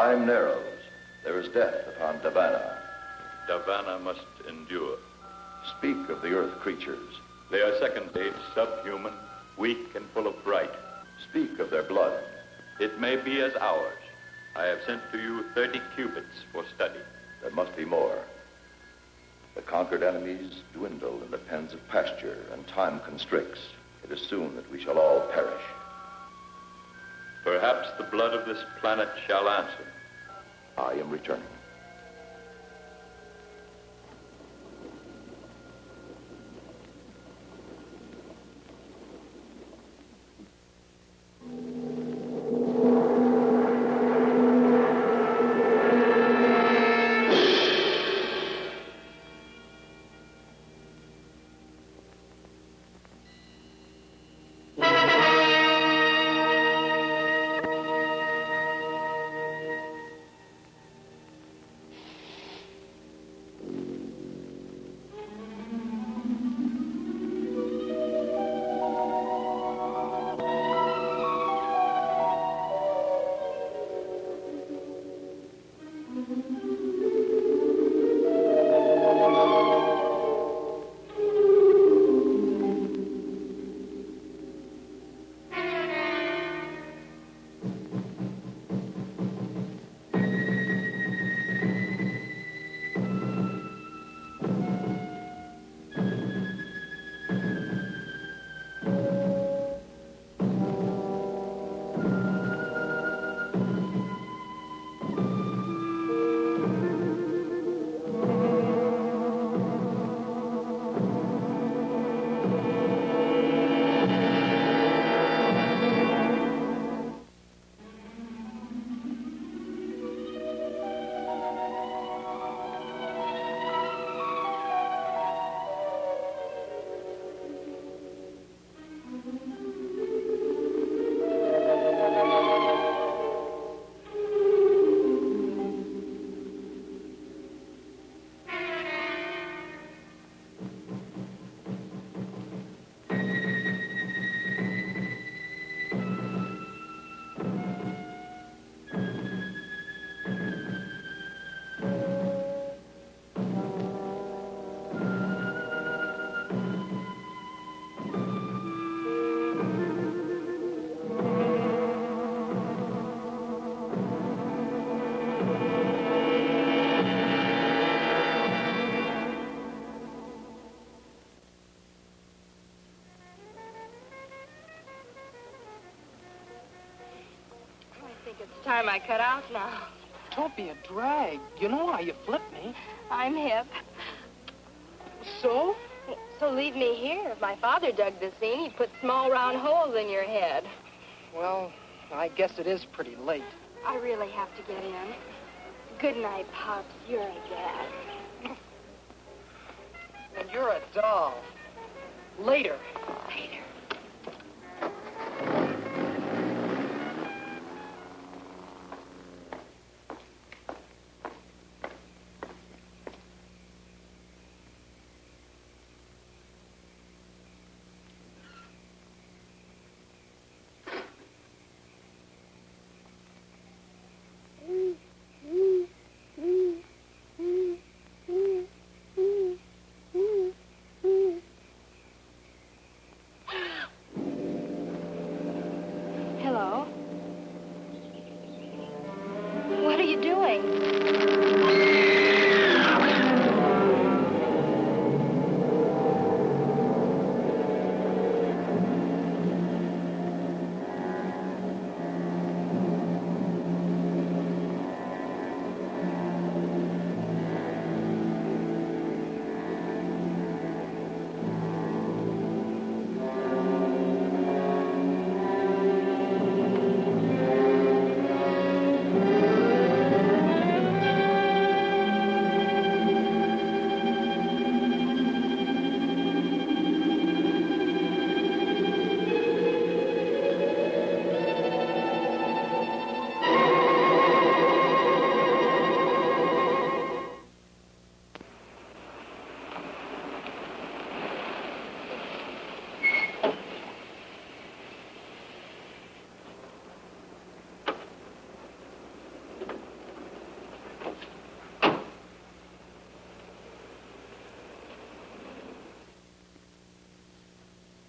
time narrows. There is death upon Davana. Davana must endure. Speak of the earth creatures. They are second age, subhuman, weak and full of fright. Speak of their blood. It may be as ours. I have sent to you 30 cubits for study. There must be more. The conquered enemies dwindle in the pens of pasture, and time constricts. It is soon that we shall all perish. Perhaps the blood of this planet shall answer. I am returning. It's time I cut out now. Don't be a drag. You know how you flip me. I'm hip. So? So leave me here. If my father dug this scene, he'd put small round holes in your head. Well, I guess it is pretty late. I really have to get in. Good night, Pops. You're a dad. And you're a doll. Later. Later.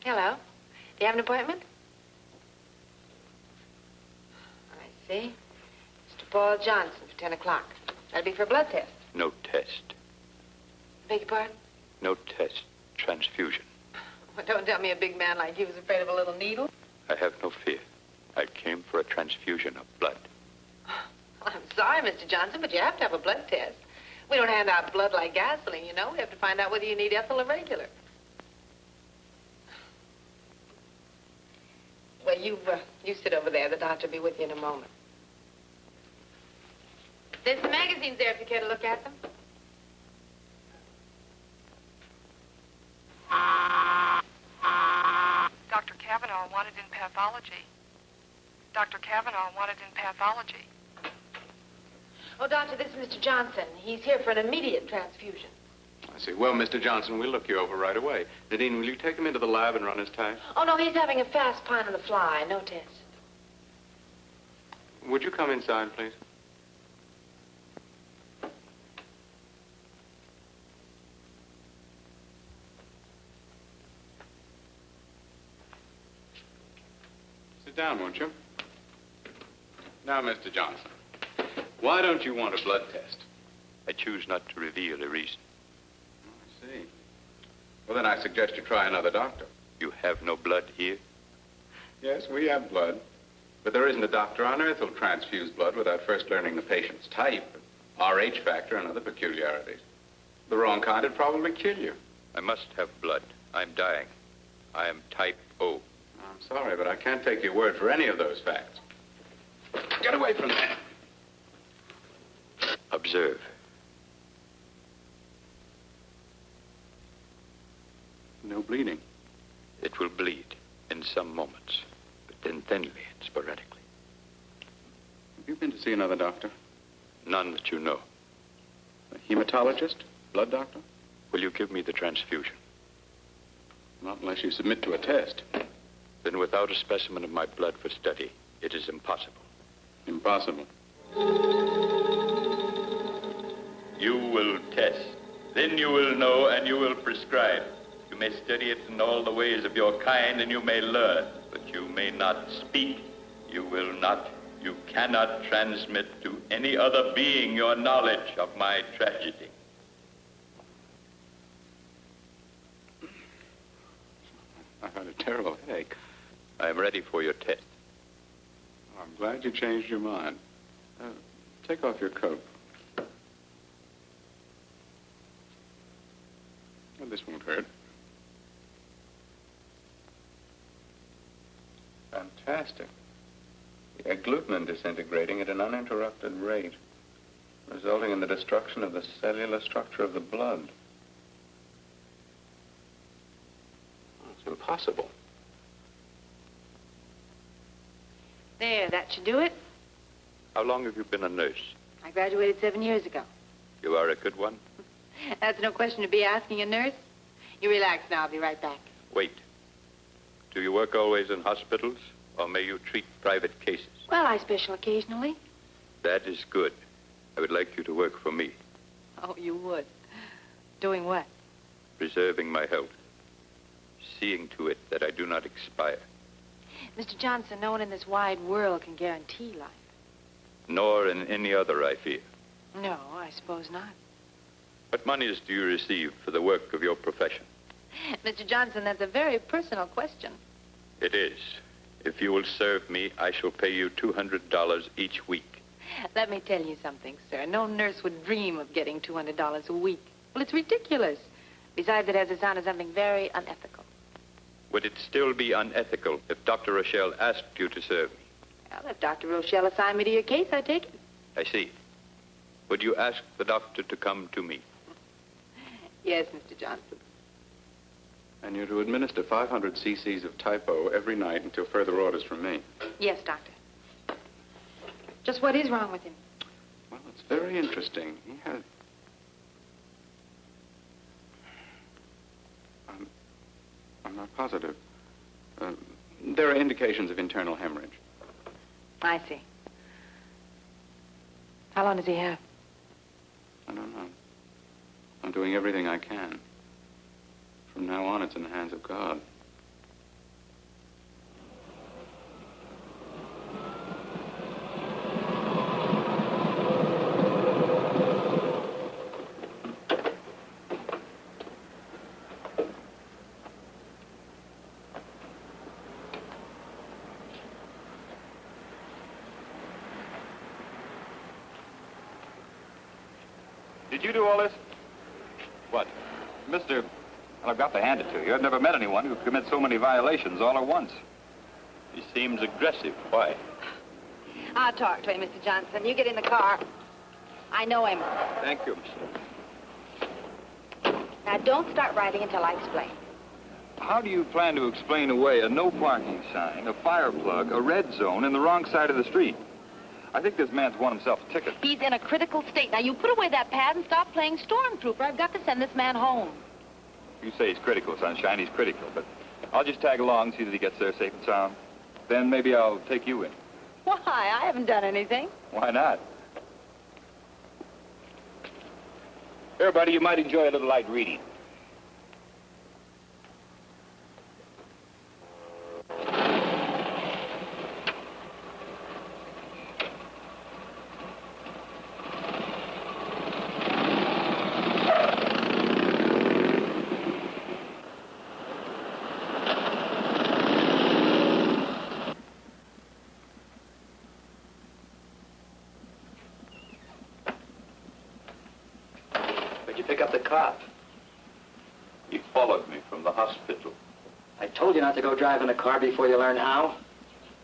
Hello. Do you have an appointment? I see. Mr. Paul Johnson for 10 o'clock. That'll be for a blood test. No test. Beg your pardon? No test. Transfusion. Well, don't tell me a big man like you was afraid of a little needle. I have no fear. I came for a transfusion of blood. Well, I'm sorry, Mr. Johnson, but you have to have a blood test. We don't hand out blood like gasoline, you know. We have to find out whether you need ethyl or regular. Well, you sit over there. The doctor will be with you in a moment. There's some magazines there if you care to look at them. Dr. Kavanaugh wanted in pathology. Dr. Kavanaugh wanted in pathology. Oh, Doctor, this is Mr. Johnson. He's here for an immediate transfusion. I see. Well, Mr. Johnson, we'll look you over right away. Nadine, will you take him into the lab and run his test? Oh, no, he's having a fast pint on the fly. No test. Would you come inside, please? Sit down, won't you? Now, Mr. Johnson, why don't you want a blood test? I choose not to reveal a reason. I see. Well, then I suggest you try another doctor. You have no blood here? Yes, we have blood. But there isn't a doctor on earth who'll transfuse blood without first learning the patient's type, RH factor, and other peculiarities. The wrong kind would probably kill you. I must have blood. I'm dying. I am type O. I'm sorry, but I can't take your word for any of those facts. Get away from there. Observe. No bleeding. It will bleed in some moments, but then thinly and sporadically. Have you been to see another doctor? None that you know. A hematologist? Blood doctor? Will you give me the transfusion? Not unless you submit to a test. Then without a specimen of my blood for study, it is impossible. Impossible. You will test. Then you will know and you will prescribe. You may study it in all the ways of your kind and you may learn, but you may not speak. You will not, you cannot transmit to any other being your knowledge of my tragedy. I've had a terrible headache. I am ready for your test. Oh, I'm glad you changed your mind. Take off your coat. Well, this won't hurt. Fantastic. The agglutinin disintegrating at an uninterrupted rate, resulting in the destruction of the cellular structure of the blood. Oh, it's impossible. There, that should do it. How long have you been a nurse? I graduated 7 years ago. You are a good one? That's no question to be asking a nurse. You relax now. I'll be right back. Wait. Do you work always in hospitals, or may you treat private cases? Well, I special occasionally. That is good. I would like you to work for me, Oh, you would. Doing what? preserving my health, seeing to it that I do not expire, Mr. Johnson, no one in this wide world can guarantee life. nor in any other, I fear. No, I suppose not. What monies do you receive for the work of your profession? Mr. Johnson, that's a very personal question. It is. If you will serve me, I shall pay you $200 each week. Let me tell you something, sir. No nurse would dream of getting $200 a week. Well, it's ridiculous. Besides, it has the sound of something very unethical. Would it still be unethical if Dr. Rochelle asked you to serve me? Well, if Dr. Rochelle assigned me to your case, I'd take it. I see. Would you ask the doctor to come to me? Yes, Mr. Johnson. And you're to administer 500 cc's of typo every night until further orders from me. Yes, Doctor. Just what is wrong with him? Well, it's very interesting. He has... I'm not positive. There are indications of internal hemorrhage. I see. How long does he have? I don't know. I'm doing everything I can. From now on, it's in the hands of God. Did you do all this? What? Mr. Well, I've got to hand it to you. I've never met anyone who commits so many violations all at once. He seems aggressive. Why? I'll talk to him, Mr. Johnson. You get in the car. I know him. Thank you, Mr. Now, don't start writing until I explain. How do you plan to explain away a no parking sign, a fire plug, a red zone, and the wrong side of the street? I think this man's won himself a ticket. He's in a critical state. Now, you put away that pad and stop playing stormtrooper. I've got to send this man home. You say he's critical, Sunshine. He's critical, but I'll just tag along, see that he gets there safe and sound. Then maybe I'll take you in. Why? I haven't done anything. Why not? Here, buddy, you might enjoy a little light reading. You pick up the cop. He followed me from the hospital. I told you not to go driving a car before you learn how.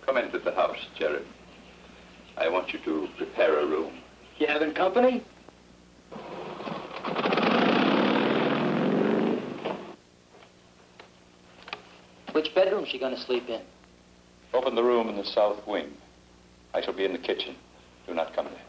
Come into the house, Jeremy. I want you to prepare a room. You having company? Which bedroom is she going to sleep in? Open the room in the south wing. I shall be in the kitchen. Do not come there.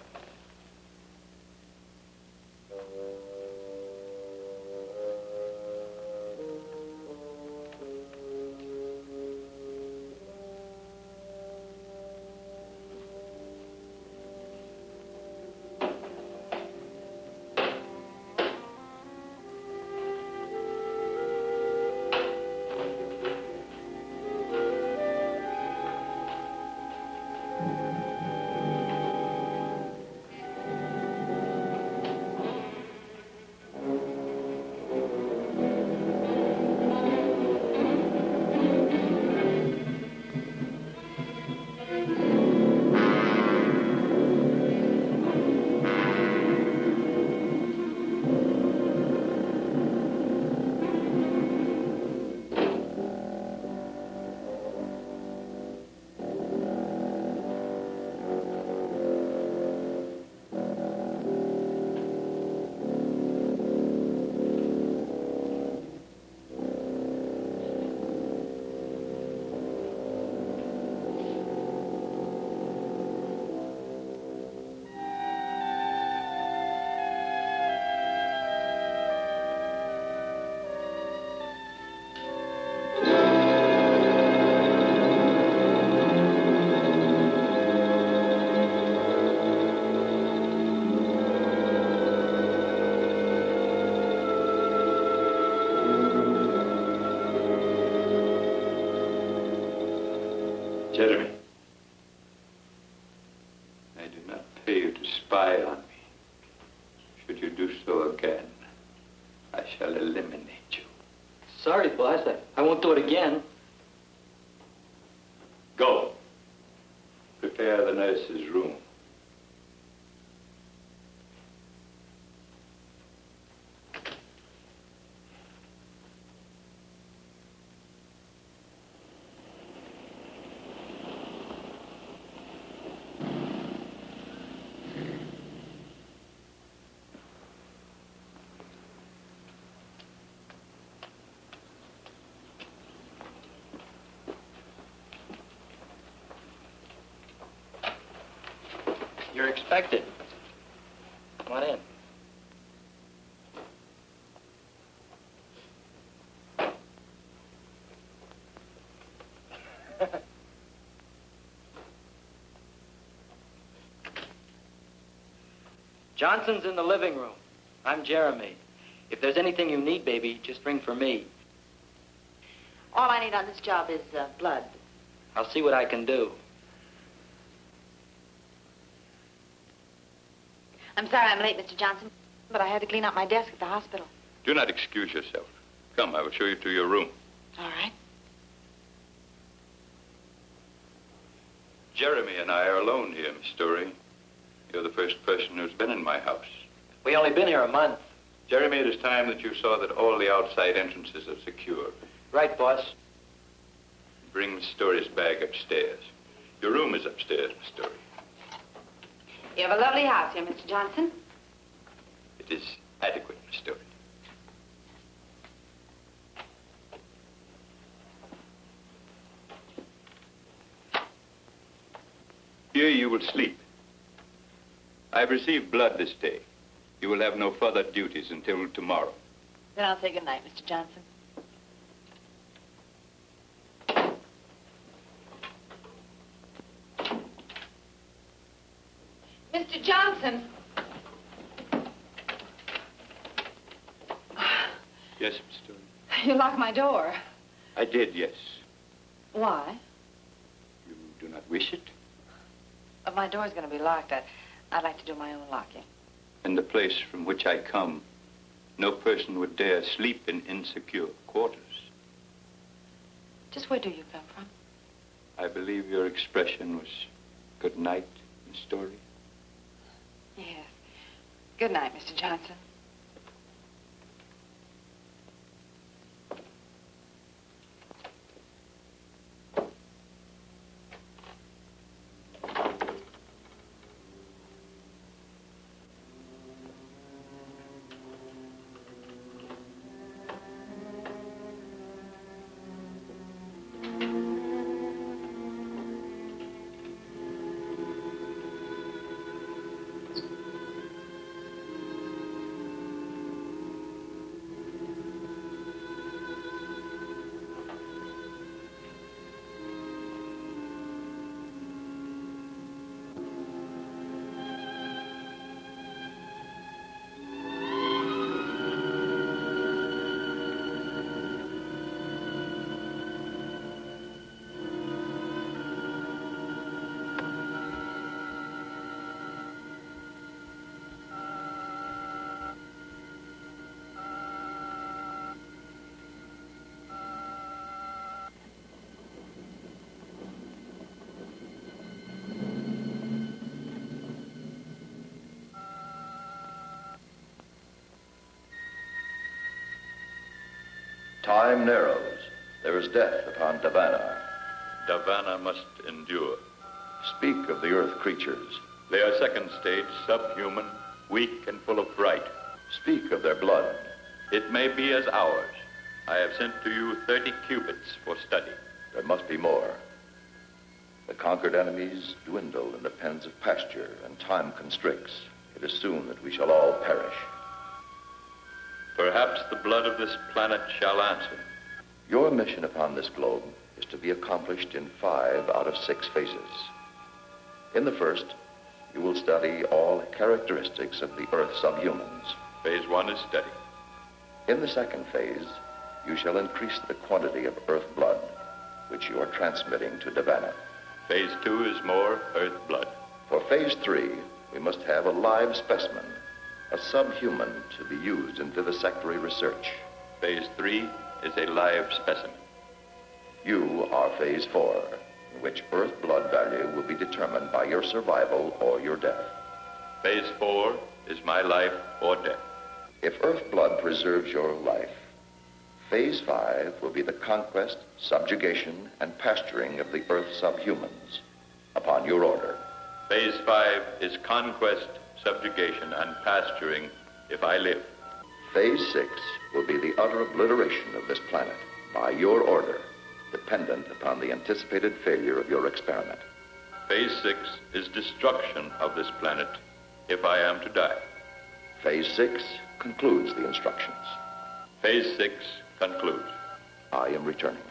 Jeremy, I do not pay you to spy on me. Should you do so again, I shall eliminate you. Sorry, boss. I won't do it again. Go. Prepare the nurse's room. You're expected. Come on in. Johnson's in the living room. I'm Jeremy. If there's anything you need, baby, just ring for me. All I need on this job is blood. I'll see what I can do. I'm sorry I'm late, Mr. Johnson, but I had to clean out my desk at the hospital. Do not excuse yourself. Come, I will show you to your room. All right. Jeremy and I are alone here, Miss Story. You're the first person who's been in my house. We only been here a month. Jeremy, it is time that you saw that all the outside entrances are secure. Right, boss. Bring Miss Story's bag upstairs. Your room is upstairs, Miss Story. You have a lovely house here, Mr. Johnson. It is adequate, Miss Story. Here you will sleep. I've received blood this day. You will have no further duties until tomorrow. Then I'll say good night, Mr. Johnson. Mr. Johnson! Yes, Miss Story. You locked my door. I did, yes. Why? You do not wish it? If my door's going to be locked, I'd like to do my own locking. In the place from which I come, no person would dare sleep in insecure quarters. Just where do you come from? I believe your expression was good night, Miss Story. Yes. Good night, Mr. Johnson. Time narrows. There is death upon Davana. Davana must endure. Speak of the earth creatures. They are second stage, subhuman, weak and full of fright. Speak of their blood. It may be as ours. I have sent to you 30 cubits for study. There must be more. The conquered enemies dwindle in the pens of pasture, and time constricts. It is soon that we shall all perish. Perhaps the blood of this planet shall answer. Your mission upon this globe is to be accomplished in 5 out of 6 phases. In the first, you will study all characteristics of the Earth's subhumans. Phase 1 is study. In the second phase, you shall increase the quantity of Earth blood, which you are transmitting to Davana. Phase 2 is more Earth blood. For phase 3, we must have a live specimen, a subhuman to be used in vivisectory research. Phase 3 is a live specimen. You are phase 4, in which Earth blood value will be determined by your survival or your death. Phase 4 is my life or death. If Earth blood preserves your life, phase 5 will be the conquest, subjugation, and pasturing of the Earth subhumans upon your order. Phase 5 is conquest, subjugation, and pasturing if I live. Phase 6 will be the utter obliteration of this planet by your order, dependent upon the anticipated failure of your experiment. Phase 6 is destruction of this planet if I am to die. Phase 6 concludes the instructions. Phase 6 concludes. I am returning.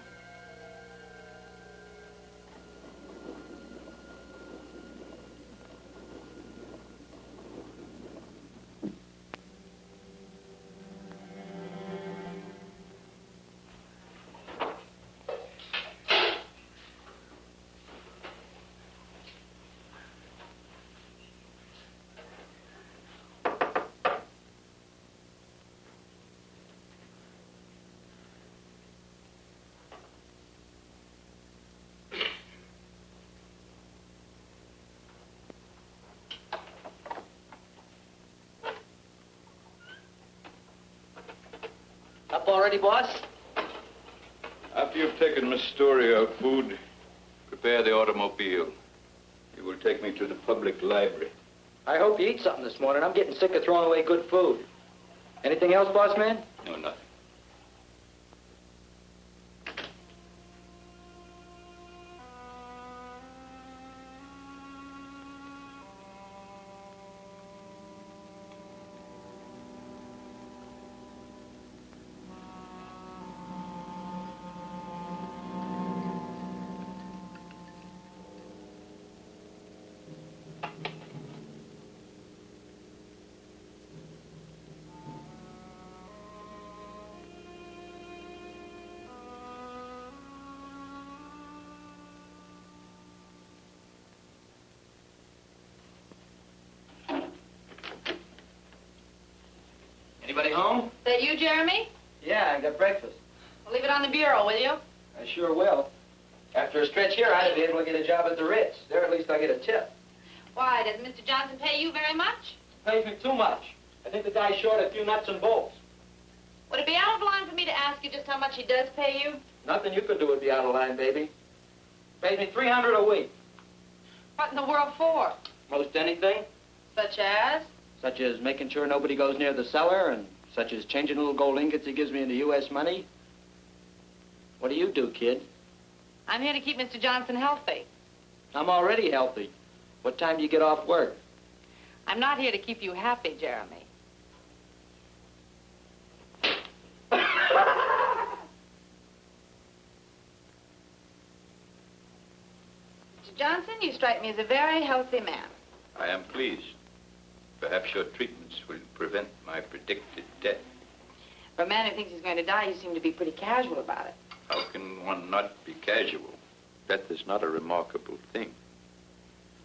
already, boss? After you've taken Miss Story her food, prepare the automobile. You will take me to the public library. I hope you eat something this morning. I'm getting sick of throwing away good food. Anything else, boss man? No, nothing. Anybody home? That you, Jeremy? Yeah, I got breakfast. Well, leave it on the bureau, will you? I sure will. After a stretch here, I'd be able to get a job at the Ritz. There, at least I get a tip. Why, doesn't Mr. Johnson pay you very much? Pays me too much. I think the guy's short a few nuts and bolts. Would it be out of line for me to ask you just how much he does pay you? Nothing you can do would be out of line, baby. Pays me $300 a week. What in the world for? Most anything. Such as? Such as making sure nobody goes near the cellar, and such as changing little gold ingots he gives me into U.S. money. What do you do, kid? I'm here to keep Mr. Johnson healthy. I'm already healthy. What time do you get off work? I'm not here to keep you happy, Jeremy. Mr. Johnson, you strike me as a very healthy man. I am pleased. Perhaps your treatments will prevent my predicted death. For a man who thinks he's going to die, you seem to be pretty casual about it. How can one not be casual? Death is not a remarkable thing.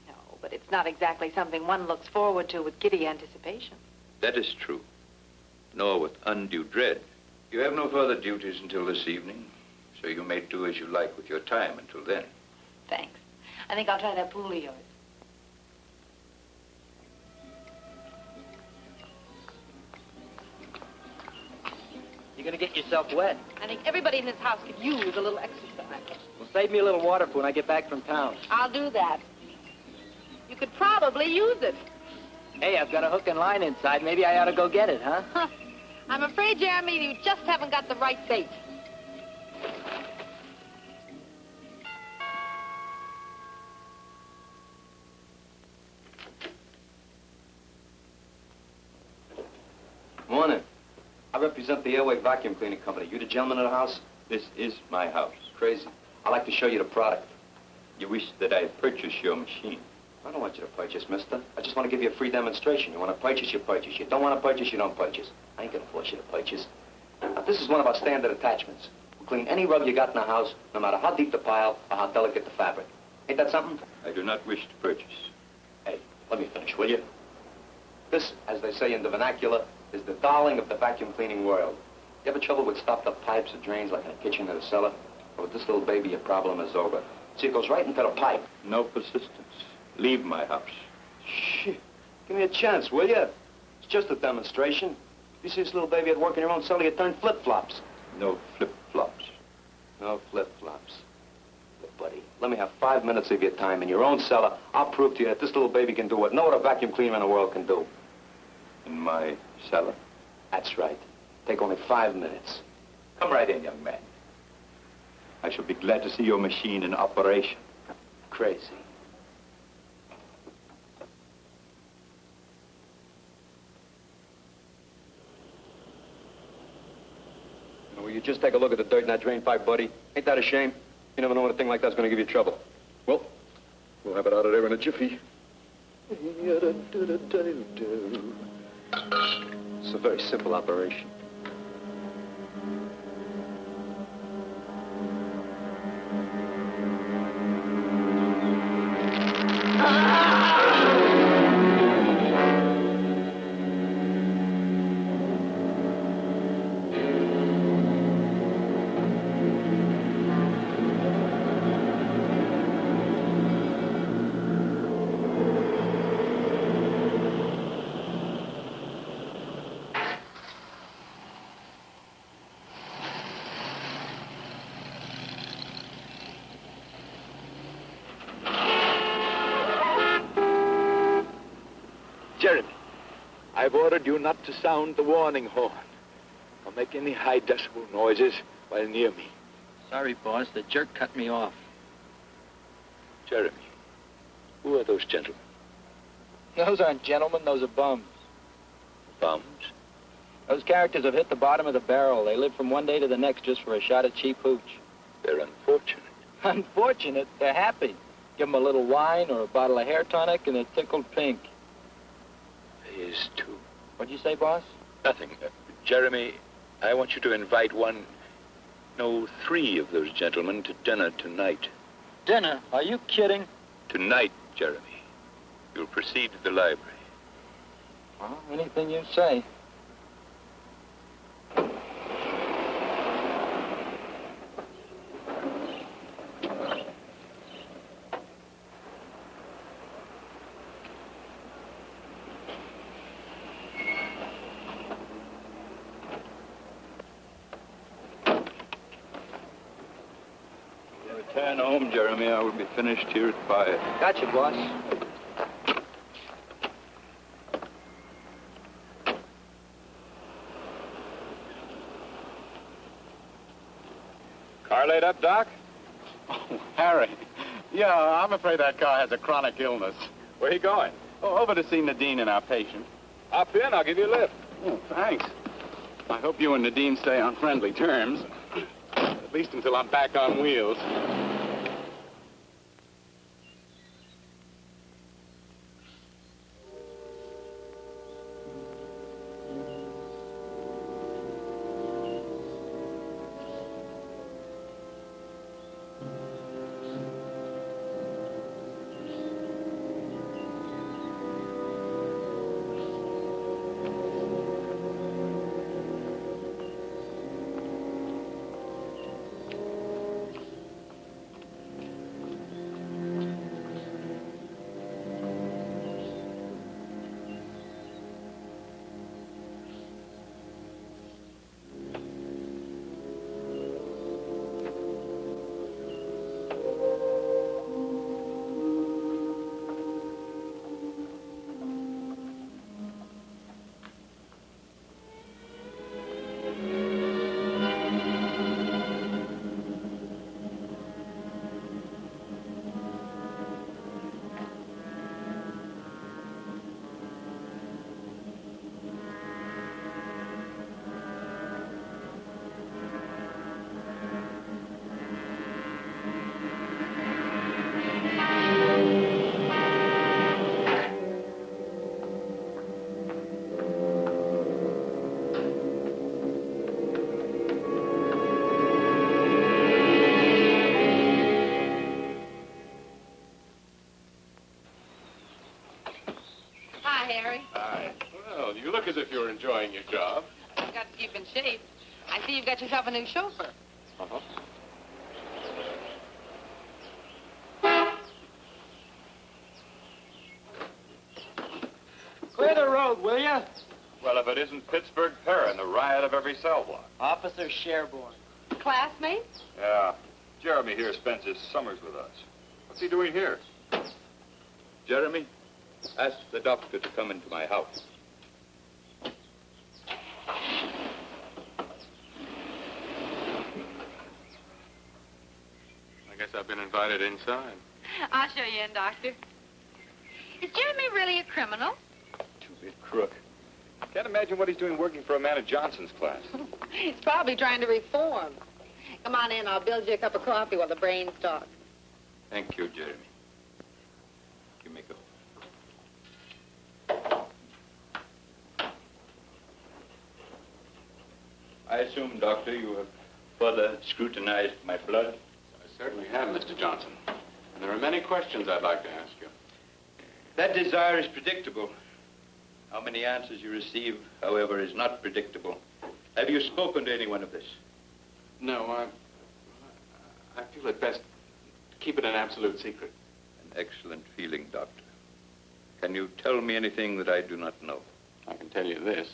No, but it's not exactly something one looks forward to with giddy anticipation. That is true. Nor with undue dread. You have no further duties until this evening, so you may do as you like with your time until then. Thanks. I think I'll try that pool of yours. You're gonna get yourself wet. I think everybody in this house could use a little exercise. Well, save me a little water for when I get back from town. I'll do that. You could probably use it. Hey, I've got a hook and line inside. Maybe I ought to go get it, huh? I'm afraid, Jeremy, you just haven't got the right bait. Morning. I represent the Airway Vacuum Cleaning Company. You the gentleman of the house? This is my house. Crazy. I'd like to show you the product. You wish that I purchase your machine. I don't want you to purchase, mister. I just want to give you a free demonstration. You want to purchase, you purchase. You don't want to purchase, you don't purchase. I ain't going to force you to purchase. Now, this is one of our standard attachments. We'll clean any rug you got in the house, no matter how deep the pile or how delicate the fabric. Ain't that something? I do not wish to purchase. Hey, let me finish, will you? This, as they say in the vernacular, is the darling of the vacuum cleaning world. You ever trouble with stopped up pipes or drains like in a kitchen or a cellar? Well, with this little baby, your problem is over. See, it goes right into the pipe. No persistence. Leave my house. Shit. Give me a chance, will you? It's just a demonstration. If you see this little baby at work in your own cellar, you turn flip-flops. No flip-flops. No flip-flops. Look, buddy, let me have 5 minutes of your time in your own cellar. I'll prove to you that this little baby can do what no other vacuum cleaner in the world can do. In my cellar? That's right. Take only 5 minutes. Come right in, young man. I shall be glad to see your machine in operation. Crazy. Will you just take a look at the dirt in that drain pipe, buddy? Ain't that a shame? You never know when a thing like that's going to give you trouble. Well, we'll have it out of there in a jiffy. It's a very simple operation. I've ordered you not to sound the warning horn or make any high decibel noises while near me. Sorry, boss. The jerk cut me off. Jeremy, who are those gentlemen? Those aren't gentlemen. Those are bums. Bums? Those characters have hit the bottom of the barrel. They live from one day to the next just for a shot of cheap hooch. They're unfortunate. Unfortunate? They're happy. Give them a little wine or a bottle of hair tonic and they're tickled pink. Is too. What'd you say, boss? Nothing. Jeremy, I want you to invite three of those gentlemen to dinner tonight. Dinner? Are you kidding? Tonight, Jeremy. You'll proceed to the library. Well, anything you say. Return home, Jeremy. I will be finished here at 5. Gotcha, boss. Car laid up, Doc? Oh, Harry. Yeah, I'm afraid that car has a chronic illness. Where are you going? Oh, over to see Nadine and our patient. Hop in. I'll give you a lift. Oh, thanks. I hope you and Nadine stay on friendly terms. At least until I'm back on wheels. As if you're enjoying your job. You've got to keep in shape. I see you've got yourself a new chauffeur. Uh-huh. Clear the road, will you? Well, if it isn't Pittsburgh Para and the riot of every cell block. Officer Sherborne. Classmates? Yeah. Jeremy here spends his summers with us. What's he doing here? Jeremy, ask the doctor to come into my house. I guess I've been invited inside. I'll show you in, Doctor. Is Jeremy really a criminal? Two-bit crook. Can't imagine what he's doing working for a man of Johnson's class. He's probably trying to reform. Come on in. I'll build you a cup of coffee while the brains talk. Thank you, Jeremy. You may go. I assume, Doctor, you have further scrutinized my blood? I certainly have, Mr. Johnson. And there are many questions I'd like to ask you. That desire is predictable. How many answers you receive, however, is not predictable. Have you spoken to anyone of this? No, I feel it best to keep it an absolute secret. An excellent feeling, Doctor. Can you tell me anything that I do not know? I can tell you this.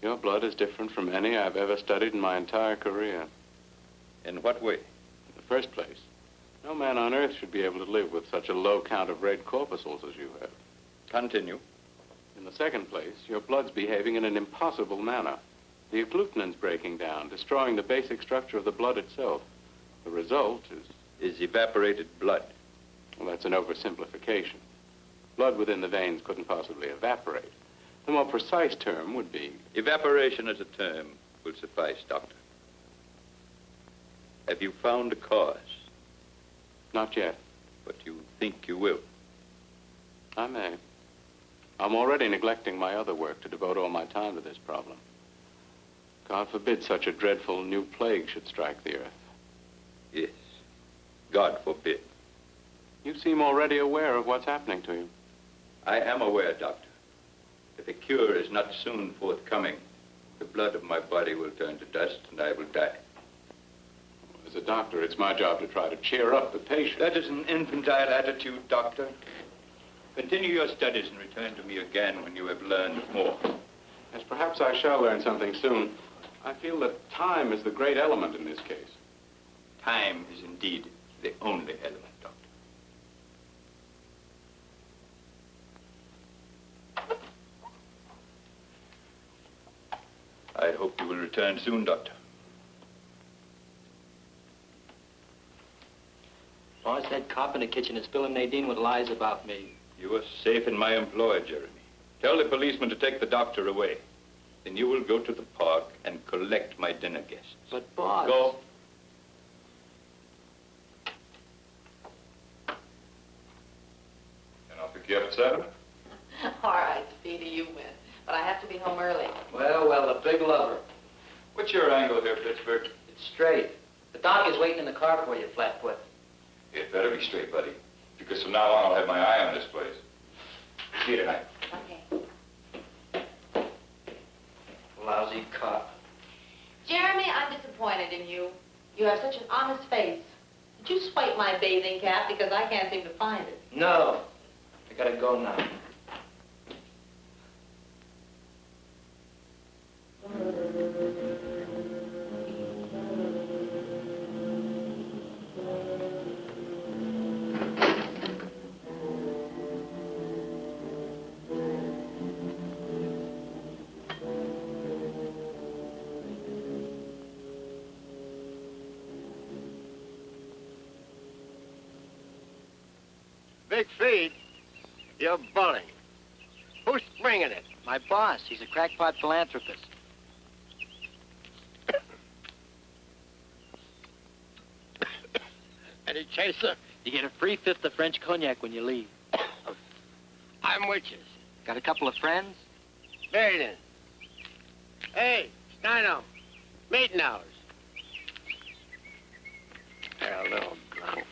Your blood is different from any I've ever studied in my entire career. In what way? In the first place, no man on earth should be able to live with such a low count of red corpuscles as you have. Continue. In In the second place, your blood's behaving in an impossible manner. The agglutinins breaking down, destroying the basic structure of the blood itself. The result is evaporated blood. Well, that's an oversimplification. Blood within the veins couldn't possibly evaporate. The more precise term would be... Evaporation as a term will suffice, Doctor. Have you found a cause? Not yet. But you think you will? I may. I'm already neglecting my other work to devote all my time to this problem. God forbid such a dreadful new plague should strike the earth. Yes. God forbid. You seem already aware of what's happening to you. I am aware, Doctor. If a cure is not soon forthcoming, the blood of my body will turn to dust and I will die. As a doctor, it's my job to try to cheer up the patient. That is an infantile attitude, Doctor. Continue your studies and return to me again when you have learned more. Yes, perhaps I shall learn something soon. I feel that time is the great element in this case. Time is indeed the only element, Doctor. I hope you will return soon, Doctor. Boss, that cop in the kitchen is spilling Nadine with lies about me. You are safe in my employ, Jeremy. Tell the policeman to take the doctor away. Then you will go to the park and collect my dinner guests. But, boss... Go. And I'll pick you up at 7. All right, Speedy, you win. But I have to be home early. Well, the big lover. What's your angle here, Pittsburgh? It's straight. The doc is waiting in the car for you, Flatfoot. It better be straight, buddy. Because from now on, I'll have my eye on this place. See you tonight. Okay. Lousy cop. Jeremy, I'm disappointed in you. You have such an honest face. Did you swipe my bathing cap? Because I can't seem to find it. No. I gotta go now. Big feed? You're bulling. Who's bringing it? My boss. He's a crackpot philanthropist. Any chaser? You get a free fifth of French cognac when you leave. I'm with you. Got a couple of friends? Very then. Hey, Steino. Meeting hours. They're a little drunk.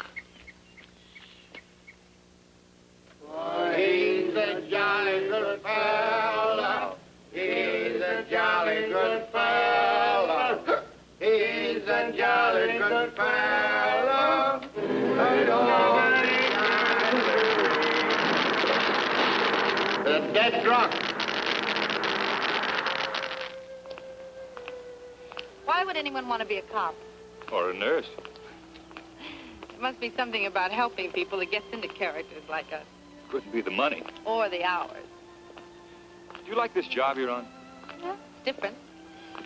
He's a jolly good fellow. He's a jolly good fellow. He's a jolly good fellow. They're dead drunk. Why would anyone want to be a cop? Or a nurse. There must be something about helping people that gets into characters like us. Couldn't be the money. Or the hours. Do you like this job you're on? Yeah, it's different.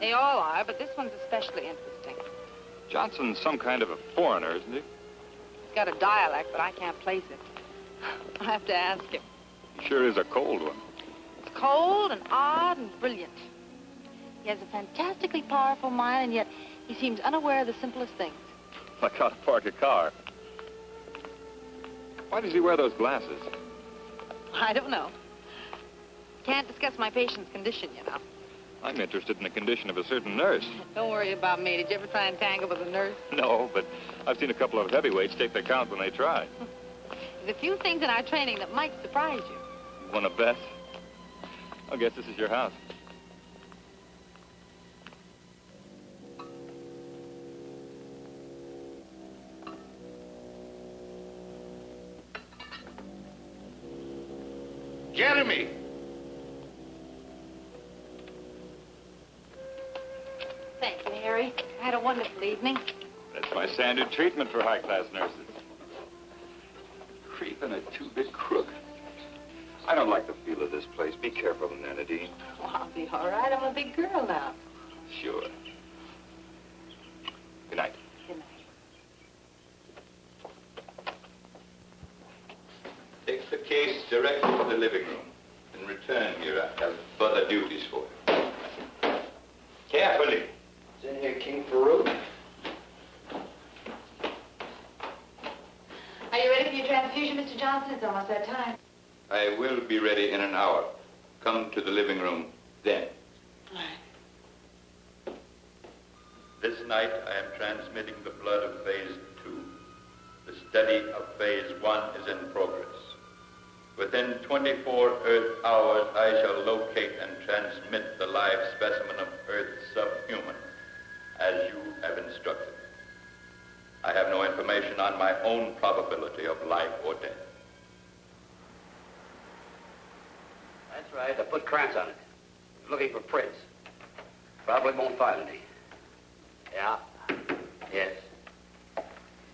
They all are, but this one's especially interesting. Johnson's some kind of a foreigner, isn't he? He's got a dialect, but I can't place it. I'll have to ask him. He sure is a cold one. It's cold and odd and brilliant. He has a fantastically powerful mind, and yet he seems unaware of the simplest things. Like how to park a car. Why does he wear those glasses? I don't know. Can't discuss my patient's condition, you know. I'm interested in the condition of a certain nurse. Don't worry about me. Did you ever try and tangle with a nurse? No, but I've seen a couple of heavyweights take their count when they try. There's a few things in our training that might surprise you. You want to bet? I guess this is your house. Jeremy. Thank you, Harry. I had a wonderful evening. That's my standard treatment for high-class nurses. Creep and a two-bit crook. I don't like the feel of this place. Be careful, Nanadine. Oh, I'll be all right. I'm a big girl now. Sure. Good night. Good night. Take the case directly to the living room and return here. I have further duties for you. Carefully. It's in here, King Farouk. Are you ready for your transfusion, Mr. Johnson? It's almost that time. I will be ready in an hour. Come to the living room then. All right. This night, I am transmitting the blood of phase 2. The study of phase 1 is in progress. Within 24 Earth hours, I shall locate and transmit the live specimen of Earth subhuman, as you have instructed. I have no information on my own probability of life or death. That's right. I put Krantz on it. He's looking for prints. Probably won't find any. Yeah. Yes.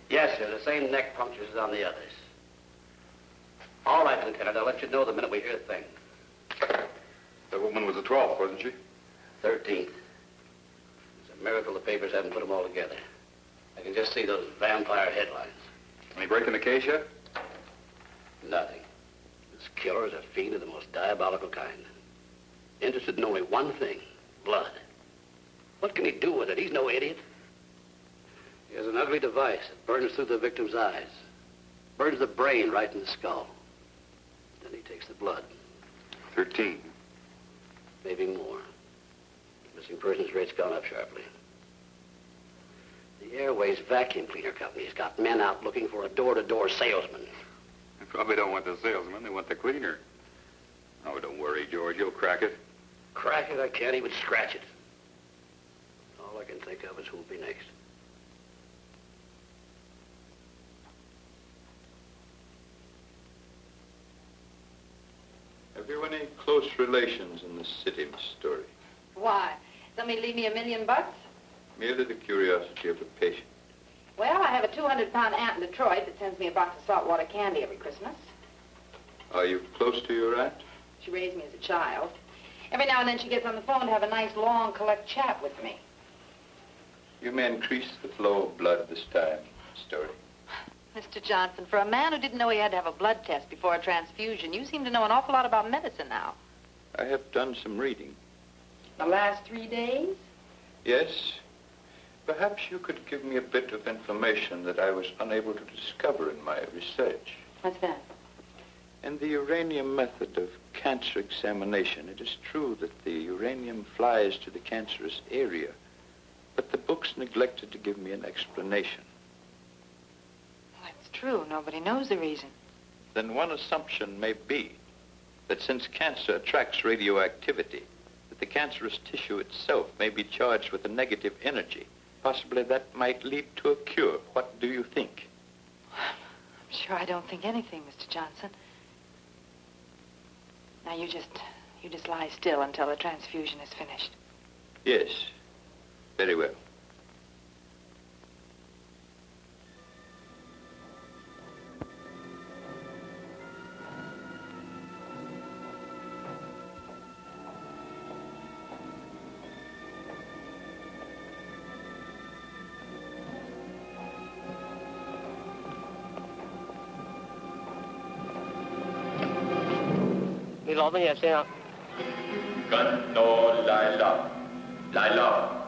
Yes, there's the same neck punctures as on the others. All right, Lieutenant. I'll let you know the minute we hear a thing. That woman was the 12th, wasn't she? 13th. It's a miracle the papers haven't put them all together. I can just see those vampire headlines. Any break in the case yet? Nothing. This killer is a fiend of the most diabolical kind. Interested in only one thing, blood. What can he do with it? He's no idiot. He has an ugly device that burns through the victim's eyes. Burns the brain right in the skull. Then he takes the blood. 13. Maybe more. Missing persons rate's gone up sharply. The Airways Vacuum Cleaner Company's got men out looking for a door-to-door salesman. They probably don't want the salesman. They want the cleaner. Oh, don't worry, George. You'll crack it. Crack it? I can't even scratch it. All I can think of is who'll be next. Have you any close relations in the city, Miss Story? Why? Somebody leave me $1 million? Merely the curiosity of a patient. Well, I have a 200-pound aunt in Detroit that sends me a box of saltwater candy every Christmas. Are you close to your aunt? She raised me as a child. Every now and then she gets on the phone to have a nice, long, collect chat with me. You may increase the flow of blood this time, Miss Story. Mr. Johnson, for a man who didn't know he had to have a blood test before a transfusion, you seem to know an awful lot about medicine now. I have done some reading. The last 3 days? Yes. Perhaps you could give me a bit of information that I was unable to discover in my research. What's that? In the uranium method of cancer examination, it is true that the uranium flies to the cancerous area, but the books neglected to give me an explanation. Well, that's true. Nobody knows the reason. Then one assumption may be that since cancer attracts radioactivity, that the cancerous tissue itself may be charged with a negative energy. Possibly that might lead to a cure. What do you think? I'm sure I don't think anything, Mr. Johnson. Now, you just lie still until the transfusion is finished. Yes. Very well. Gun no Lila. Lila.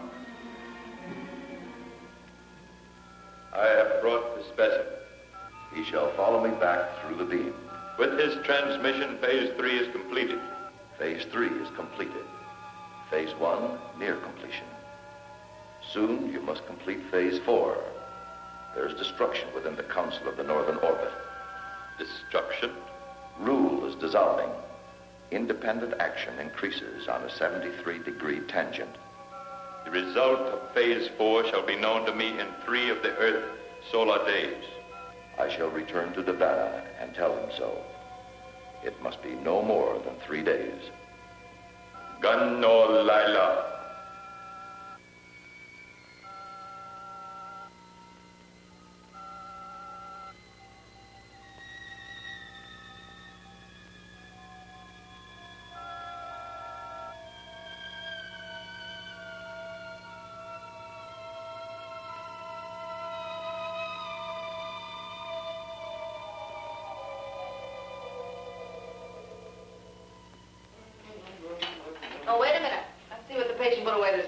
I have brought the specimen. He shall follow me back through the beam. With his transmission, phase 3 is completed. Phase 3 is completed. Phase 1 near completion. Soon you must complete phase 4. There's destruction within the Council of the Northern Orbit. Destruction? Rule is dissolving. Independent action increases on a 73-degree tangent. The result of phase 4 shall be known to me in 3 of the Earth solar days. I shall return to Nevada and tell him so. It must be no more than 3 days. Gun no Lila.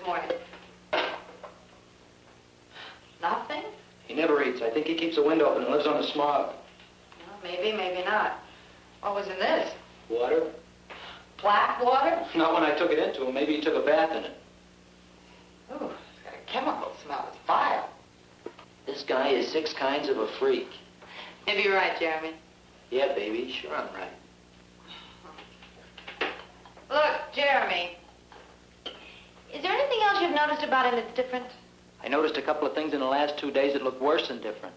morning? Nothing? He never eats. I think he keeps a window open and lives on the smog. Well, maybe, maybe not. What was in this? Water? Black water? Not when I took it into him. Maybe he took a bath in it. Ooh, it's got a chemical smell. It's vile. This guy is 6 kinds of a freak. Maybe you're right, Jeremy. Yeah, baby. Sure I'm right. Look, Jeremy. Is there anything else you've noticed about him that's different? I noticed a couple of things in the last 2 days that look worse than different.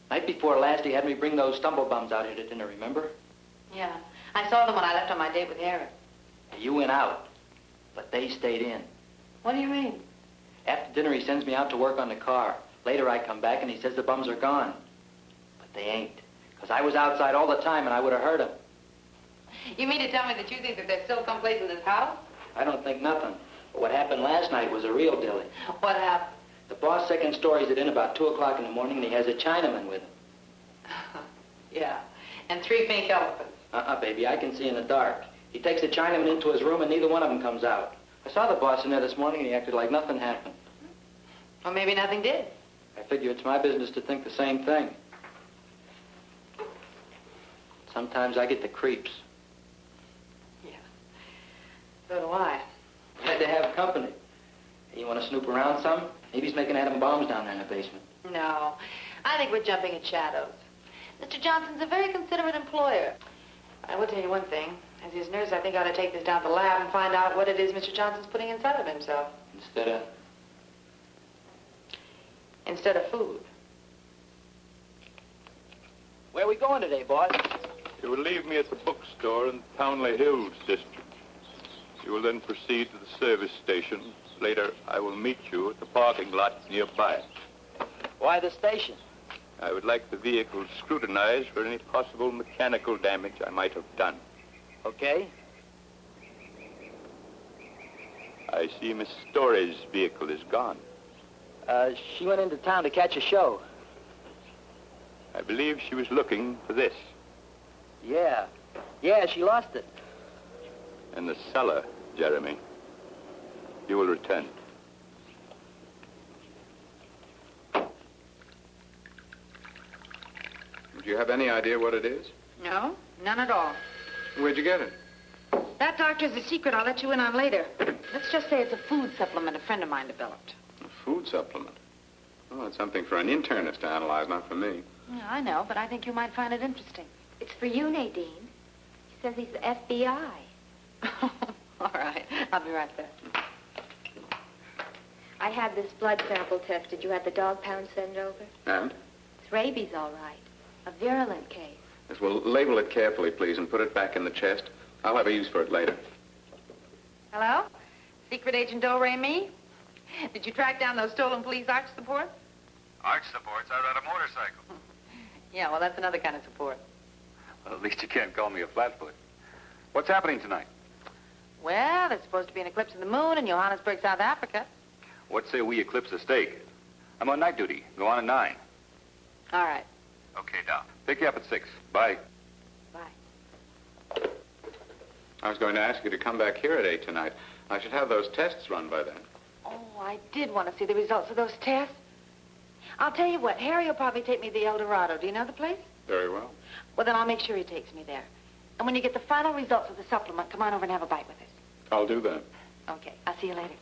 Night before last, he had me bring those stumblebums out here to dinner, remember? Yeah. I saw them when I left on my date with Harry. You went out, but they stayed in. What do you mean? After dinner, he sends me out to work on the car. Later, I come back, and he says the bums are gone. But they ain't, because I was outside all the time, and I would have heard them. You mean to tell me that you think that they're still someplace in this house? I don't think nothing. But what happened last night was a real dilly. What happened? The boss' second story's it in about 2 o'clock in the morning, and he has a Chinaman with him. Yeah, and 3 pink elephants. Baby, I can see in the dark. He takes the Chinaman into his room, and neither one of them comes out. I saw the boss in there this morning, and he acted like nothing happened. Well, maybe nothing did. I figure it's my business to think the same thing. Sometimes I get the creeps. Yeah, so do I. Had to have company. Hey, you want to snoop around some? Maybe he's making atom bombs down there in the basement. No, I think we're jumping at shadows. Mr. Johnson's a very considerate employer. I will tell you one thing. As his nurse, I think I ought to take this down to the lab and find out what it is Mr. Johnson's putting inside of himself. Instead of food. Where are we going today, boss? You will leave me at the bookstore in Townley Hills district. You will then proceed to the service station. Later, I will meet you at the parking lot nearby. Why the station? I would like the vehicle scrutinized for any possible mechanical damage I might have done. Okay. I see Miss Story's vehicle is gone. She went into town to catch a show. I believe she was looking for this. Yeah. Yeah, she lost it. In the cellar, Jeremy. You will return. Do you have any idea what it is? No, none at all. Where'd you get it? That doctor's a secret I'll let you in on later. Let's just say it's a food supplement a friend of mine developed. A food supplement? Oh, it's something for an internist to analyze, not for me. Yeah, I know, but I think you might find it interesting. It's for you, Nadine. He says he's the FBI. All right, I'll be right there. I had this blood sample tested. You had the dog pound sent over? And? It's rabies, all right. A virulent case. Yes, well, label it carefully, please, and put it back in the chest. I'll have a use for it later. Hello? Secret Agent Do-Re-Mi? Did you track down those stolen police arch supports? Arch supports? I ride a motorcycle. Yeah, well, that's another kind of support. Well, at least you can't call me a flatfoot. What's happening tonight? Well, there's supposed to be an eclipse of the moon in Johannesburg, South Africa. What say we eclipse the stake? I'm on night duty. Go on at 9. All right. Okay, Doc. Pick you up at 6. Bye. Bye. I was going to ask you to come back here at 8 tonight. I should have those tests run by then. Oh, I did want to see the results of those tests. I'll tell you what, Harry will probably take me to the El Dorado. Do you know the place? Very well. Well, then I'll make sure he takes me there. And when you get the final results of the supplement, come on over and have a bite with us. I'll do that. Okay, I'll see you later.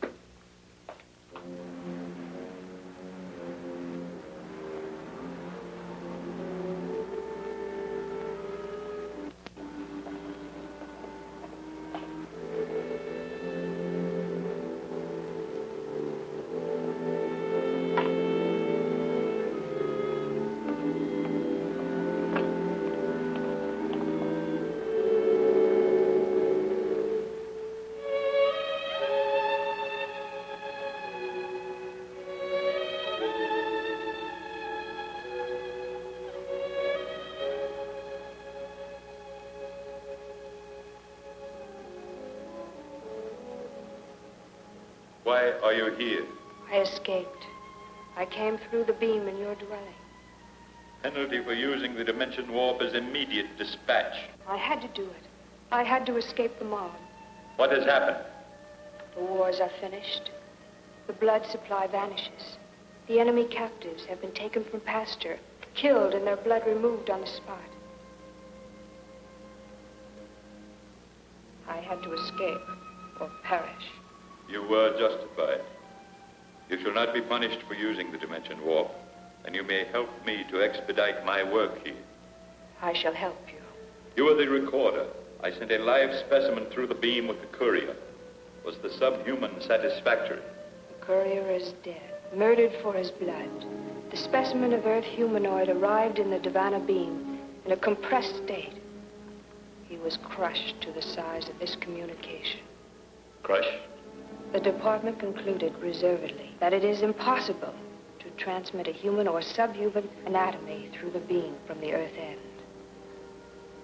Why are you here? I escaped. I came through the beam in your dwelling. Penalty for using the dimension warp is immediate dispatch. I had to do it. I had to escape the mob. What has happened? The wars are finished. The blood supply vanishes. The enemy captives have been taken from pasture, killed, and their blood removed on the spot. I had to escape or perish. You were justified. You shall not be punished for using the dimension warp, and you may help me to expedite my work here. I shall help you. You are the recorder. I sent a live specimen through the beam with the courier. Was the subhuman satisfactory? The courier is dead, murdered for his blood. The specimen of Earth humanoid arrived in the Divana beam in a compressed state. He was crushed to the size of this communication. Crushed? The department concluded reservedly that it is impossible to transmit a human or subhuman anatomy through the beam from the Earth end.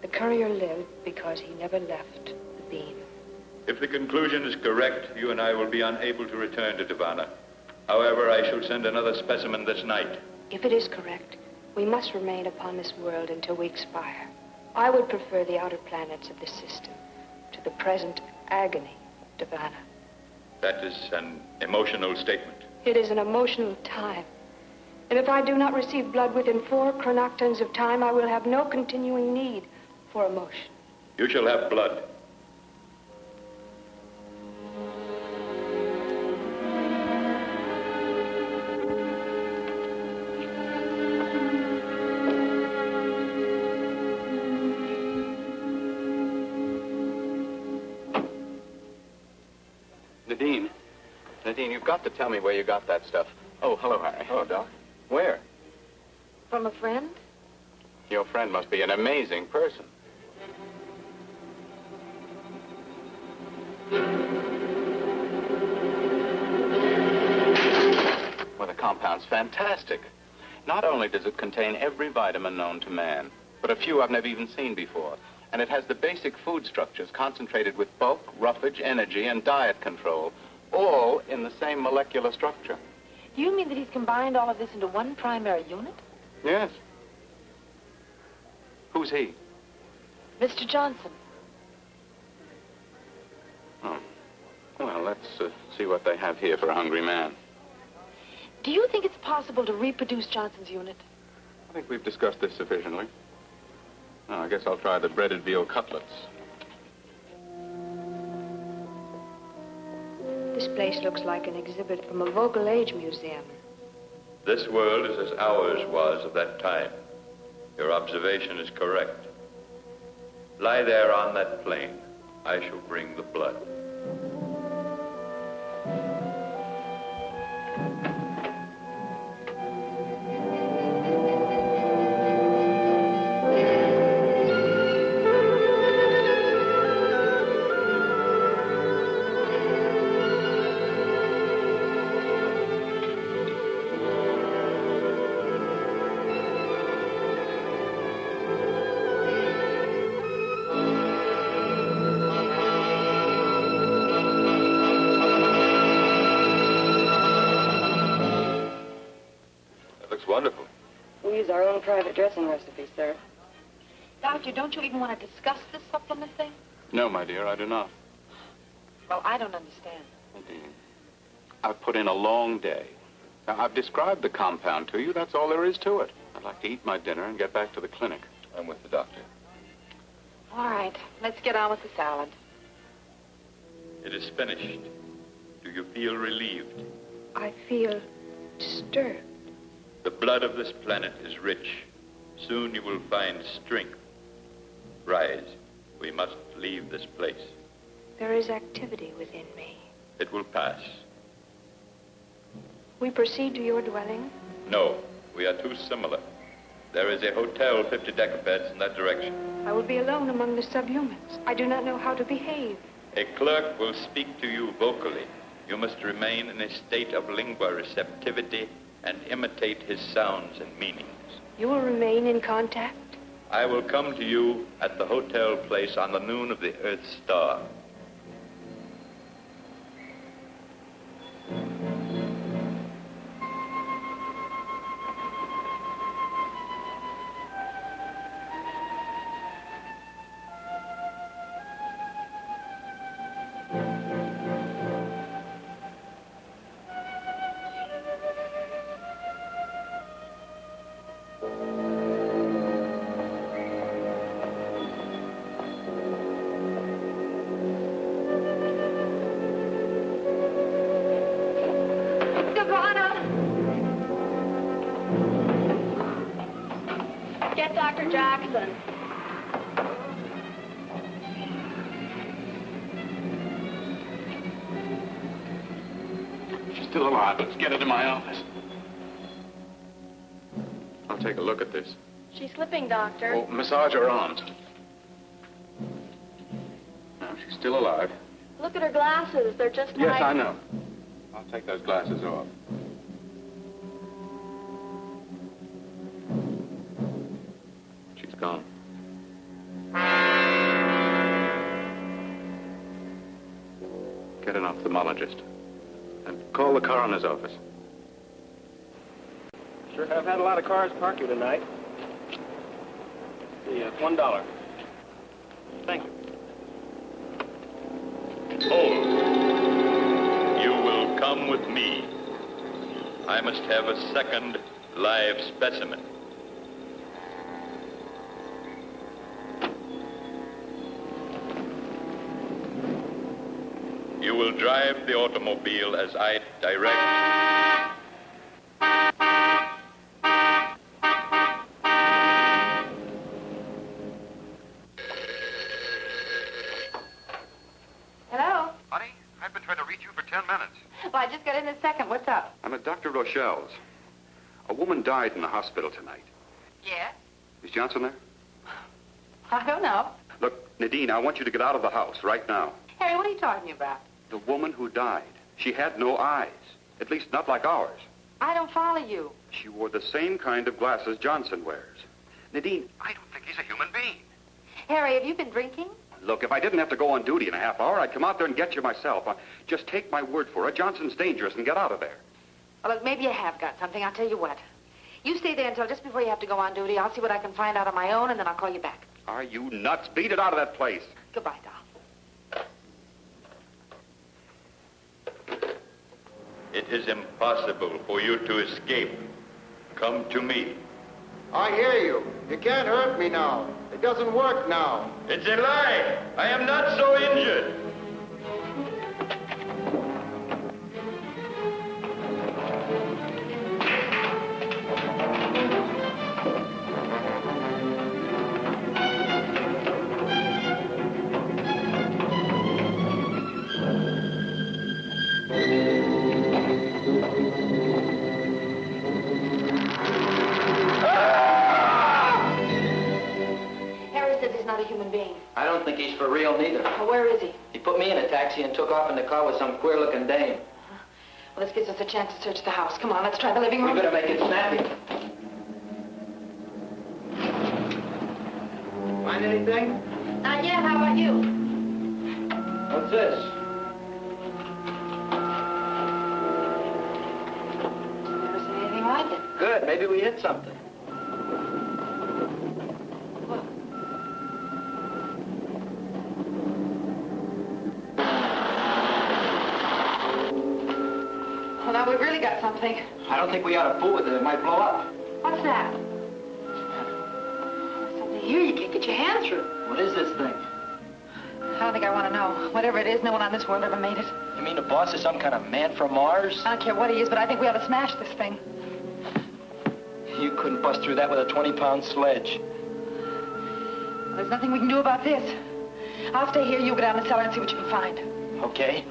The courier lived because he never left the beam. If the conclusion is correct, you and I will be unable to return to Divana. However, I shall send another specimen this night. If it is correct, we must remain upon this world until we expire. I would prefer the outer planets of this system to the present agony of Divana. That is an emotional statement. It is an emotional time. And if I do not receive blood within 4 chronoctons of time, I will have no continuing need for emotion. You shall have blood. Nadine, you've got to tell me where you got that stuff. Oh, hello, Harry. Hello, Doc. Where? From a friend? Your friend must be an amazing person. Well, the compound's fantastic. Not only does it contain every vitamin known to man, but a few I've never even seen before. And it has the basic food structures concentrated with bulk, roughage, energy, and diet control, all in the same molecular structure. Do you mean that he's combined all of this into one primary unit? Yes. Who's he? Mr. Johnson. Oh. Well, let's see what they have here for a hungry man. Do you think it's possible to reproduce Johnson's unit? I think we've discussed this sufficiently. Oh, I guess I'll try the breaded veal cutlets. This place looks like an exhibit from a Vocal Age museum. This world is as ours was of that time. Your observation is correct. Lie there on that plain. I shall bring the blood. Wonderful. We use our own private dressing recipe, sir. Doctor, don't you even want to discuss this supplement thing? No, my dear, I do not. Well, I don't understand. Indeed. I've put in a long day. Now, I've described the compound to you. That's all there is to it. I'd like to eat my dinner and get back to the clinic. I'm with the doctor. All right, let's get on with the salad. It is finished. Do you feel relieved? I feel disturbed. The blood of this planet is rich. Soon you will find strength. Rise. We must leave this place. There is activity within me. It will pass. We proceed to your dwelling? No, we are too similar. There is a hotel 50 decabeds in that direction. I will be alone among the subhumans. I do not know how to behave. A clerk will speak to you vocally. You must remain in a state of lingua receptivity and imitate his sounds and meanings. You will remain in contact? I will come to you at the hotel place on the noon of the Earth's star. get Dr. Jackson. She's still alive. Let's get her to my office. I'll take a look at this. She's slipping, Doctor. Oh, massage her arms. No, she's still alive. Look at her glasses. They're just Yes, like... I know. I'll take those glasses off. She's gone. Get an ophthalmologist. And call the coroner's office. Sure have had a lot of cars park here tonight. Yeah, $1. Thank you. Hold. You will come with me. I must have a second live specimen. You will drive the automobile as I direct. Hello? Honey, I've been trying to reach you for 10 minutes. Well, I just got in a second. What's up? I'm at Dr. Rochelle's. A woman died in the hospital tonight. Yeah? Is Johnson there? I don't know. Look, Nadine, I want you to get out of the house right now. Harry, what are you talking about? The woman who died. She had no eyes. At least not like ours. I don't follow you. She wore the same kind of glasses Johnson wears. Nadine, I don't think he's a human being. Harry, have you been drinking? Look, if I didn't have to go on duty in a half hour, I'd come out there and get you myself. Just take my word for it. Johnson's dangerous and get out of there. Well, look, maybe you have got something. I'll tell you what. You stay there until just before you have to go on duty. I'll see what I can find out on my own, and then I'll call you back. Are you nuts? Beat it out of that place. Goodbye, doll. It is impossible for you to escape. Come to me. I hear you. You can't hurt me now. It doesn't work now. It's a lie. I am not so injured. I don't think he's for real neither. Well, where is he? He put me in a taxi and took off in the car with some queer-looking dame. Well, this gives us a chance to search the house. Come on, let's try the living room. We better make it snappy. Find anything? Not yet. How about you? What's this? Never seen anything like it. Good. Maybe we hit something. Well, now we've really got something. I don't think we ought to fool with it. It might blow up. What's that? Something here you can't get your hand through. What is this thing? I don't think I want to know. Whatever it is, no one on this world ever made it. You mean the boss is some kind of man from Mars? I don't care what he is, but I think we ought to smash this thing. You couldn't bust through that with a 20-pound sledge. Well, there's nothing we can do about this. I'll stay here. You go down the cellar and see what you can find. Okay.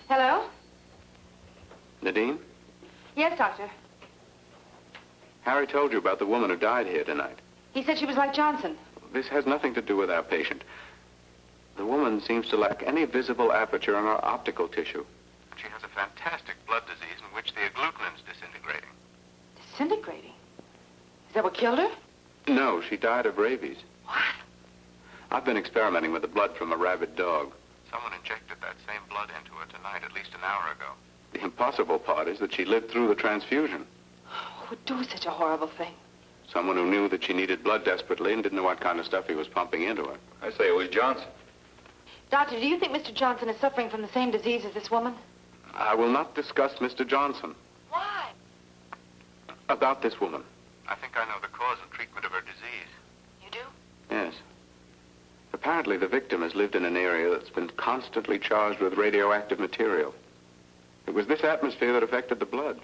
Hello? Nadine? Yes, Doctor. Harry told you about the woman who died here tonight. He said she was like Johnson. This has nothing to do with our patient. The woman seems to lack any visible aperture on her optical tissue. She has a fantastic blood disease in which the agglutinum's disintegrating. Disintegrating? Is that what killed her? No, she died of rabies. What? I've been experimenting with the blood from a rabid dog. Someone injected that same blood into her tonight, at least an hour ago. The impossible part is that she lived through the transfusion. would do such a horrible thing? Someone who knew that she needed blood desperately and didn't know what kind of stuff he was pumping into her. I say it was Johnson. Doctor, do you think Mr. Johnson is suffering from the same disease as this woman? I will not discuss Mr. Johnson. Why? About this woman. I think I know the cause and treatment of her disease. You do? Yes. Apparently, the victim has lived in an area that's been constantly charged with radioactive material. It was this atmosphere that affected the blood.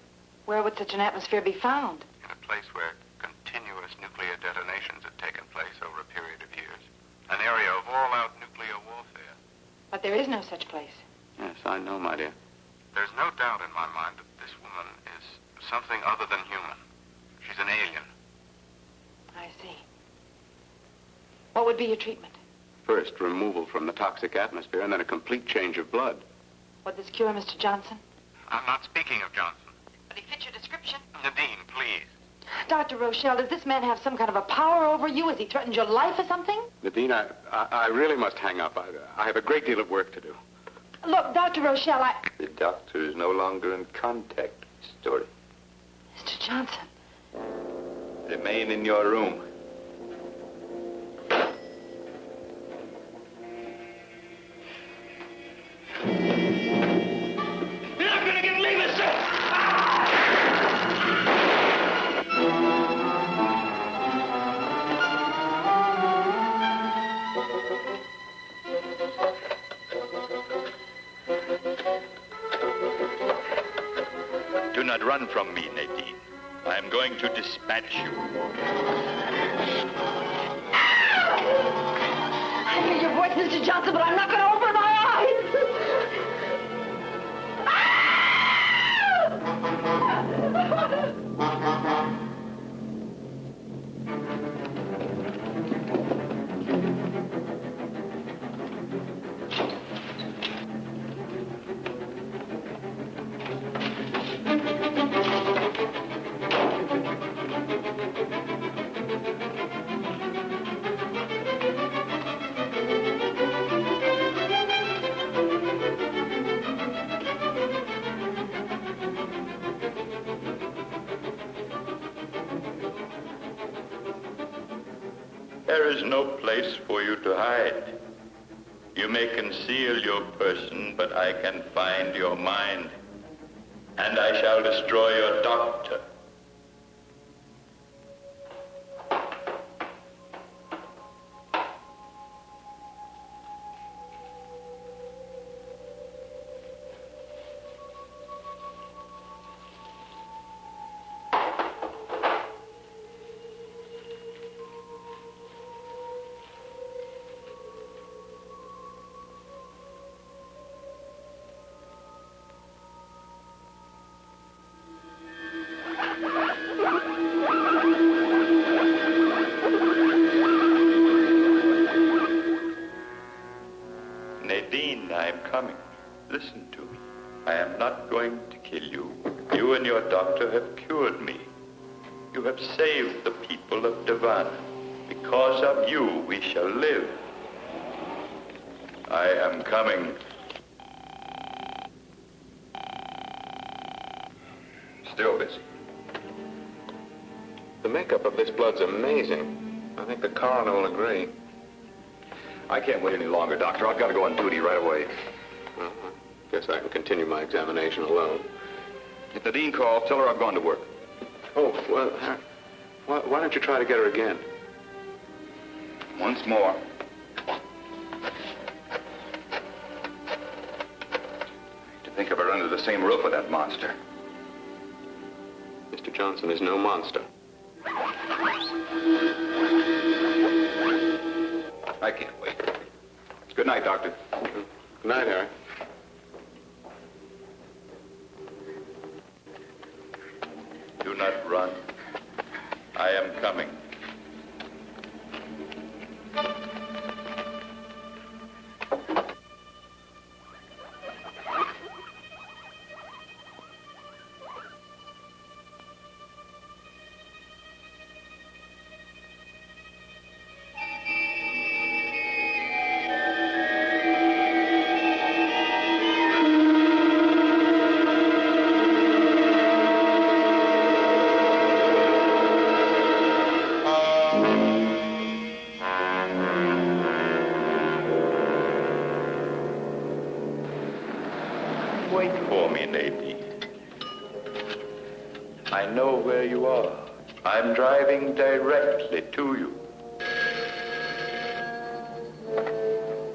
Where would such an atmosphere be found? In a place where continuous nuclear detonations had taken place over a period of years. An area of all-out nuclear warfare. But there is no such place. Yes, I know, my dear. There's no doubt in my mind that this woman is something other than human. She's an alien. I see. What would be your treatment? First, removal from the toxic atmosphere, and then a complete change of blood. Would this cure Mr. Johnson? I'm not speaking of Johnson. But he fits your description. Nadine, please. Dr. Rochelle, does this man have some kind of a power over you? Has he threatened your life or something? Nadine, I really must hang up. I have a great deal of work to do. Look, Dr. Rochelle, The doctor is no longer in contact with the story. Mr. Johnson. Remain in your room. You're not gonna get leave us, sir! Do not run from me, Nadine. I am going to dispatch you. I hear your voice, Mr. Johnson, but I'm not going to open my eyes. There is no place for you to hide. You may conceal your person, but I can find your mind. And I shall destroy your doctor. Nadine, I am coming. Listen to me. I am not going to kill you. You and your doctor have cured me. You have saved the people of Devon. Because of you, we shall live. I am coming. Still busy. The makeup of this blood's amazing. I think the coroner will agree. I can't wait any longer, Doctor. I've got to go on duty right away. Well, I guess I can continue my examination alone. If Nadine calls, tell her I've gone to work. Oh, well, why don't you try to get her again? Once more. To think of her under the same roof with that monster. Mr. Johnson is no monster. I can't wait. Good night, Doctor. Good night, Harry. Do not run. I am coming. Wait for me, Nadine. I know where you are. I'm driving directly to you.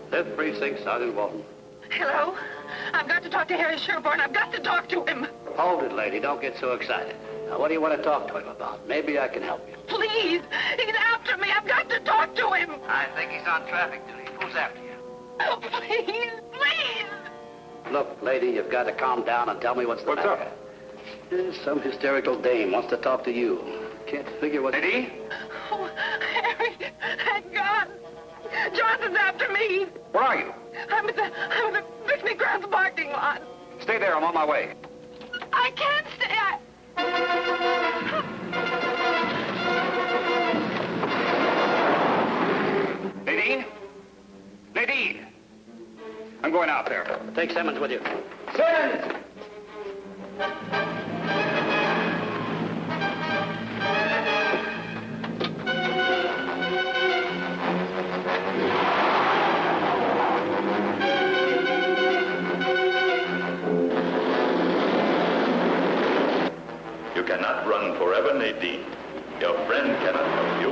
5th Precinct, Sergeant Walton. Hello? I've got to talk to Harry Sherburne. I've got to talk to him. Hold it, lady. Don't get so excited. Now, what do you want to talk to him about? Maybe I can help you. Please. He's after me. I've got to talk to him. I think he's on traffic duty. Who's after you? Oh, please, please. Look, lady, you've got to calm down and tell me what's the matter. What's up? There's some hysterical dame wants to talk to you. Can't figure what... Lady? Oh, Harry, thank God. Johnson's after me. Where are you? I'm at the Bixby Grounds parking lot. Stay there. I'm on my way. I can't stay. Nadine? Nadine! I'm going out there. Take Simmons with you. Simmons! You cannot run forever, Nadine. Your friend cannot help you.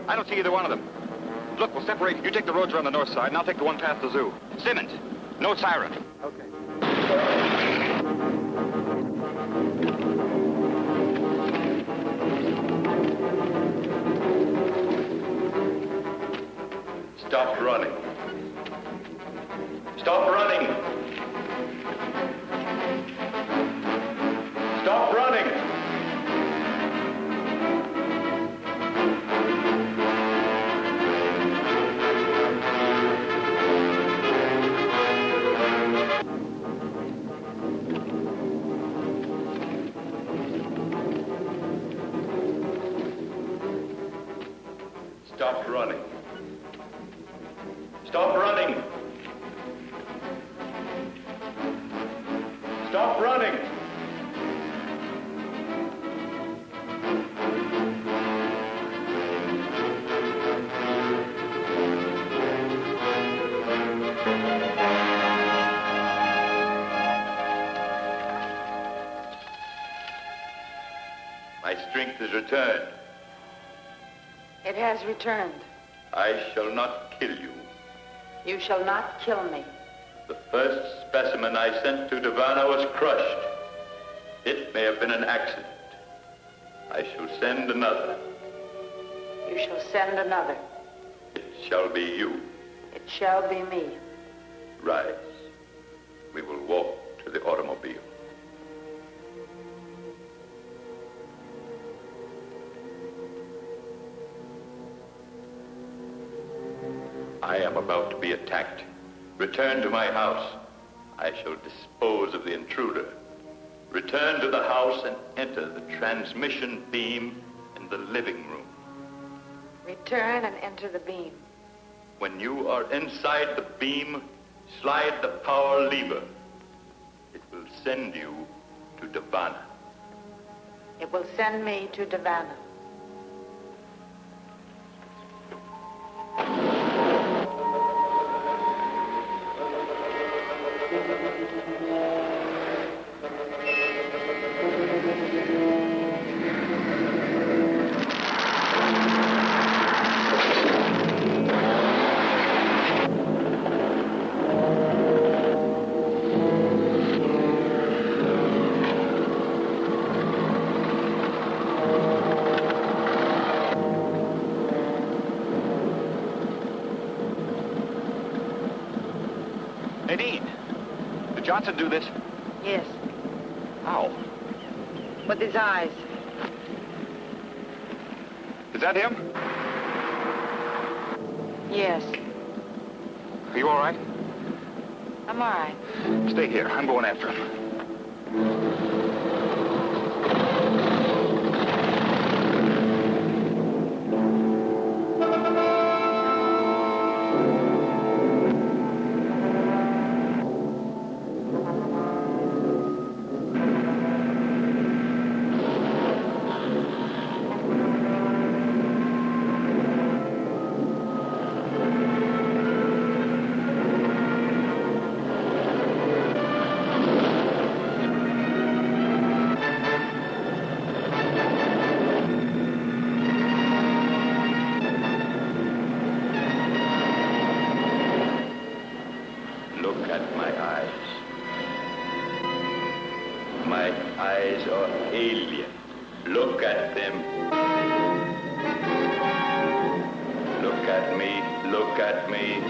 I don't see either one of them. Look, we'll separate. You take the roads around the north side, and I'll take the one past the zoo. Simmons, no siren. Okay. Stop running. Stop running. Stop running. Stop running. Stop running. Stop running. My strength is returned. It has returned. I shall not kill you. You shall not kill me. The first specimen I sent to Davana was crushed. It may have been an accident. I shall send another. You shall send another. It shall be you. It shall be me. Rise. We will walk to the automobile. I am about to be attacked. Return to my house. I shall dispose of the intruder. Return to the house and enter the transmission beam in the living room. Return and enter the beam. When you are inside the beam, slide the power lever. It will send you to Davana. It will send me to Davana. Nadine, did Johnson do this? Yes, How? with his eyes. Is that him? Yes, Are you all right? I'm all right. Stay here. I'm going after him. Look at my eyes. My eyes are alien. Look at them. Look at me. Look at me.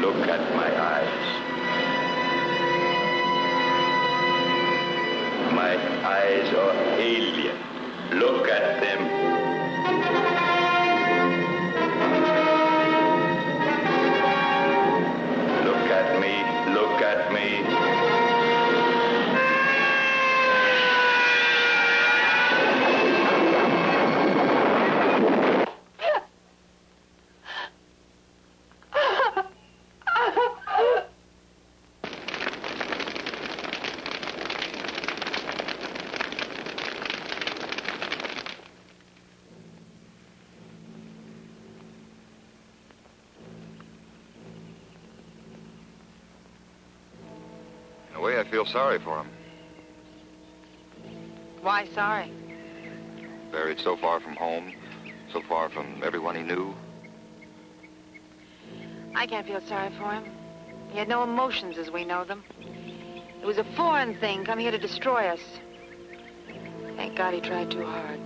Look at my eyes. My eyes are alien. Look at them. Look at me. Look at me. In a way, I feel sorry for him. Why sorry? Buried so far from home, so far from everyone he knew. I can't feel sorry for him. He had no emotions as we know them. It was a foreign thing come here to destroy us. Thank God he tried too hard.